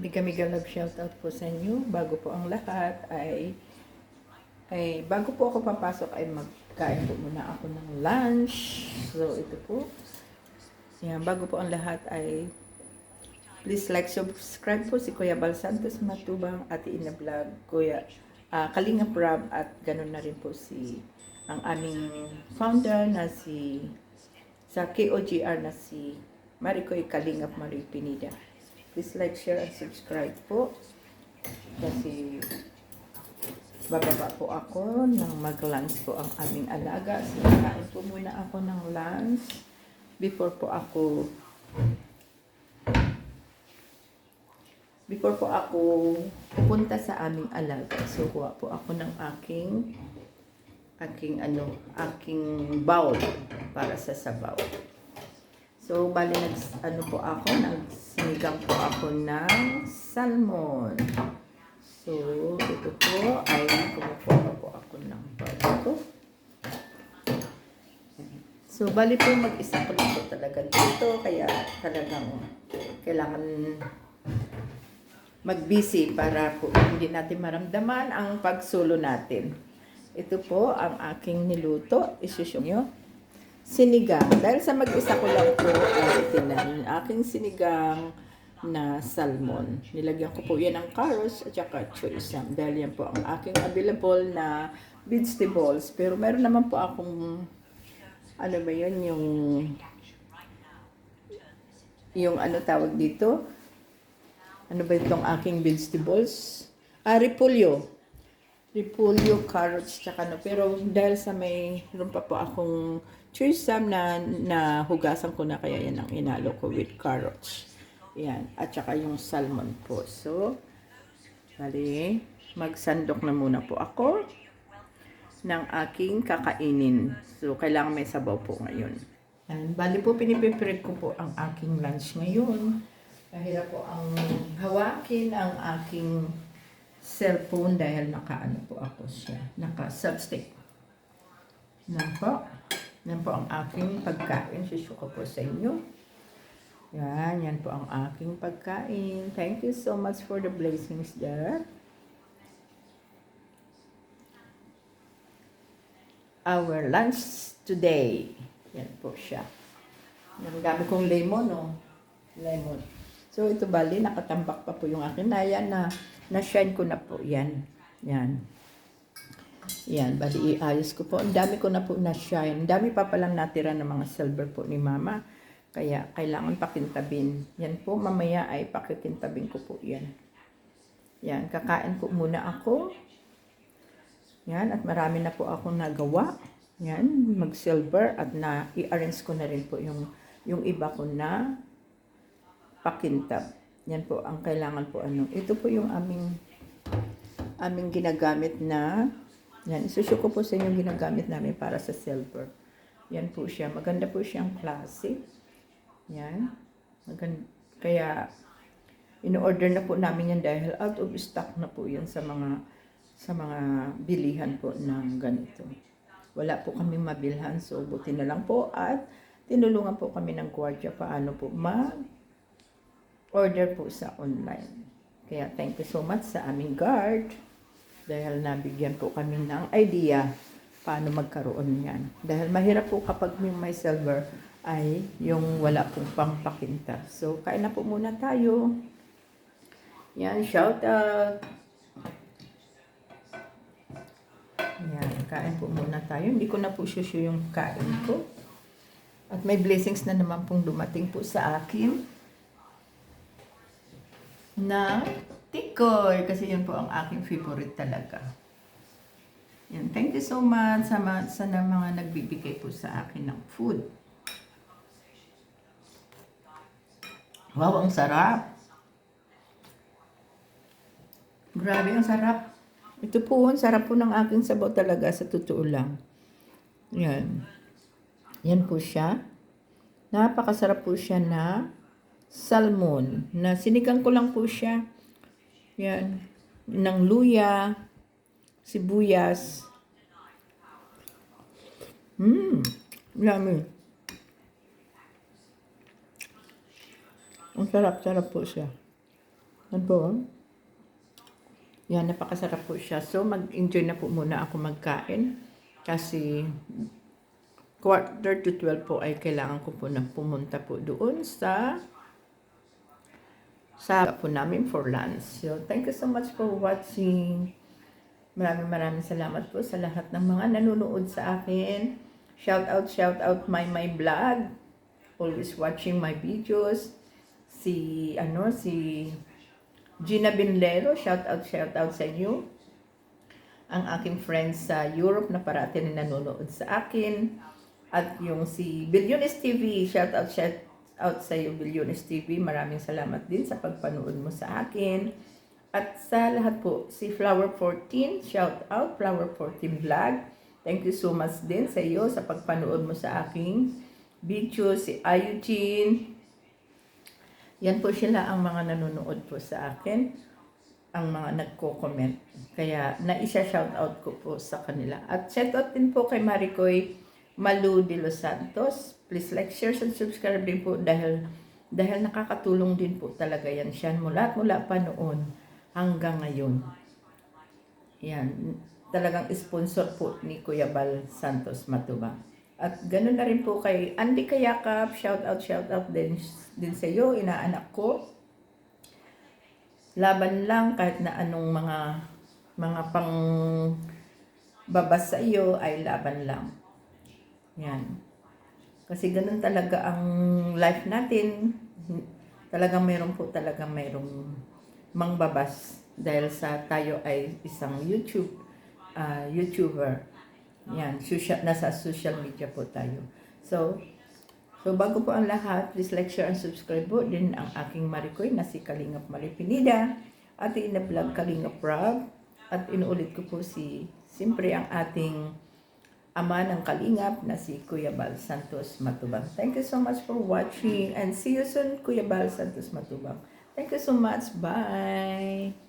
Mega love shoutout po sa inyo. Bago po ang lahat ay bago po ako papasok ay magkain po muna ako ng lunch. So ito po. Yan, bago po ang lahat ay please like, subscribe po si Kuya Bal Santos Matubang, Ate Ina Vlog, Kuya Kalinga Prab, at ganun na rin po ang aming founder na sa KOGR na si Maricoy Kalingap Marie Pinida. Please like, share, and subscribe po. Kasi bababa po ako nang mag-lunch po ang aming alaga. So, kain po muna ako ng lunch before po ako pupunta sa aming alaga. So, kuha po ako ng aking bowl para sa sabaw. So, bali nagsinigang po ako ng salmon. So, ito po ay kumukuha po ako ng bowl ko. So, bali po mag-isa ko lang po talaga dito. Kaya talagang kailangan mag-busy para po hindi natin maramdaman ang pagsulo natin. Ito po ang aking niluto. Isusyo nyo. Sinigang. Dahil sa mag-isa ko lang po ang aking sinigang na salmon. Nilagyan ko po yan ng carrots at saka choysam. Dahil yan po ang aking available na vegetables. Pero meron naman po akong yung tawag dito? Ano ba itong aking vegetables? Repolyo, carrots, tsaka pero dahil sa mayroon pa po akong choysam na hugasan ko na, kaya yan ang inalo ko with carrots. Yan, at saka yung salmon po. So, bali, magsandok na muna po ako ng aking kakainin. So, kailangan may sabaw po ngayon. And, bali po, pinipiprep ko po ang aking lunch ngayon. Kahirap po ang hawakin ang aking cellphone dahil naka-ano po ako siya. Naka-substick. Yan po. Yan po ang aking pagkain. Sisuko po sa inyo. Yan po ang aking pagkain. Thank you so much for the blessings there. Our lunch today. Yan po siya. Ang dami kong lemon, oh. Lemon. So, ito bali, nakatambak pa po yung akin. Ayan na-shine ko na po. Yan. Yan, bali, iayos ko po. Ang dami ko na po na-shine. Ang dami pa palang natira ng mga silver po ni Mama. Kaya, kailangan pakintabin. Yan po, mamaya ay pakikintabin ko po yan. Yan, kakain po muna ako. Yan, at marami na po akong nagawa. Yan, mag-silver at i-arrange ko na rin po yung iba ko na pakintab. Yan po ang kailangan po Ito po yung aming ginagamit na, yan, isusyo ko po sa inyo ginagamit namin para sa silver. Yan po siya. Maganda po siyang klase. Yan. Maganda. Kaya, in-order na po namin yan dahil out of stock na po yan sa mga bilihan po ng ganito. Wala po kami mabilhan, so buti na lang po at tinulungan po kami ng gwardiya paano po order po sa online. Kaya thank you so much sa aming guard dahil nabigyan po kami ng idea paano magkaroon yan. Dahil mahirap po kapag may silver ay yung wala pong pangpakinta. So, kain na po muna tayo. Yan, shout out. Yan, kain po muna tayo. Hindi ko na po syusyo yung kain ko. At may blessings na naman pong dumating po sa akin na tikoy. Kasi yun po ang aking favorite talaga. Yan, thank you so much sa mga nagbibigay po sa akin ng food. Wow, ang sarap. Grabe, ang sarap. Ito po, ang sarap po ng aking sabaw talaga sa totoo lang. Yan. Yan po siya. Napakasarap po siya na salmon. Na sinigang ko lang po siya. Yan. Ng luya, sibuyas. Yummy. Ang sarap-sarap po siya. Yan po. Yan, napakasarap po siya. So, mag-enjoy na po muna ako magkain. Kasi, 11:45 po ay kailangan ko po na pumunta po doon sa po namin for lunch. So, thank you so much for watching. Maraming salamat po sa lahat ng mga nanonood sa akin. Shout out my vlog. Always watching my videos. Si Gina Binlero, shout out sa inyo. Ang aking friends sa Europe na parati na nanonood sa akin. At yung si Billiones TV, shout out sa iyo Billiones TV. Maraming salamat din sa pagpanood mo sa akin. At sa lahat po, si Flower 14, shout out Flower 14 Vlog. Thank you so much din sa iyo sa pagpanood mo sa aking video. Si Ayujin. Yan po sila ang mga nanonood po sa akin, ang mga nagko-comment. Kaya naisa-shout out ko po sa kanila. At shout out din po kay Maricoy Malu de Los Santos. Please like, share, and subscribe din po dahil nakakatulong din po talaga yan siya mula pa noon hanggang ngayon. Yan, talagang sponsor po ni Kuya Bal Santos Matubang. At ganoon na rin po kay Andy Kayakap, shout out din sa iyo, inaanak ko. Laban lang kahit na anong mga pang babas sa iyo ay laban lang. Yan. Kasi ganun talaga ang life natin. Talagang mayroong mangbabas dahil sa tayo ay isang YouTuber. Yan, nasa social media po tayo. So bago po ang lahat, please like, share, and subscribe po din ang aking Maricoy na si Kalingap Maripinida, Ate Ina Vlog Kalingap Rob, at inuulit ko po siyempre ang ating ama ng Kalingap na si Kuya Bal Santos Matubang. Thank you so much for watching and see you soon, Kuya Bal Santos Matubang. Thank you so much. Bye!